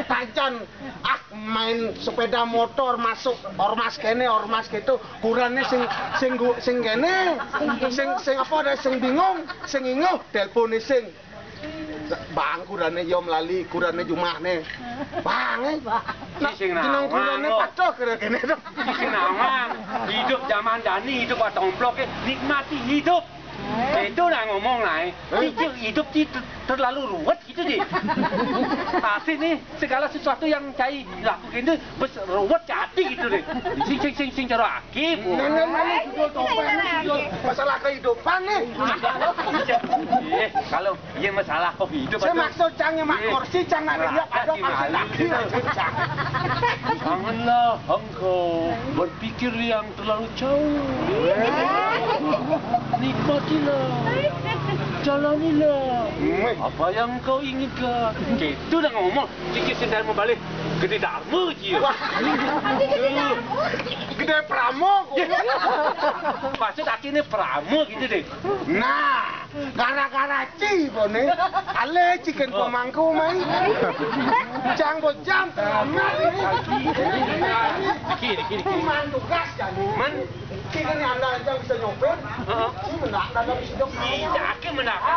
tajan main sepeda motor masuk ormas kene ormas gitu kurane sing kene sing apa ada sing bingung sing inguh telepone sing bang kurane yo mlali kurane jumahne bang jeneng kurane padha kene to kenangan hidup zaman Dani hidup tomplok nikmati hidup. Itu lah ngomong lah, hidup terlalu ruwet gitu deh. Pasti nih segala sesuatu yang cai lakukan itu ruwet hati gitu deh. Sing cara akib. Masalah kehidupan nih. Kalau iya masalah kok hidup. Saya maksud jangan mak kursi jangan lihat ada lagi. Janganlah engkau berpikir yang terlalu jauh. Nikmatilah, jalanilah apa yang kau inginkan. Gitu dah ngomong. Cikir sendiri mau balik gede Dharma je. Gede Pramo. Maksud akhirnya Pramo gitu deh. Nah, gara-gara ci bone, ale ciken pemangku mai. Janggo jam kiri. Man tugas kan. Man ciken anda yang bisa nyopir. Ci mendak bisa jok. Iya, mendakan.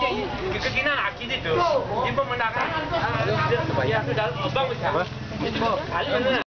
Iya, kekinian akhirnya itu. Dia mendakan. Ya sudah, bang. Kali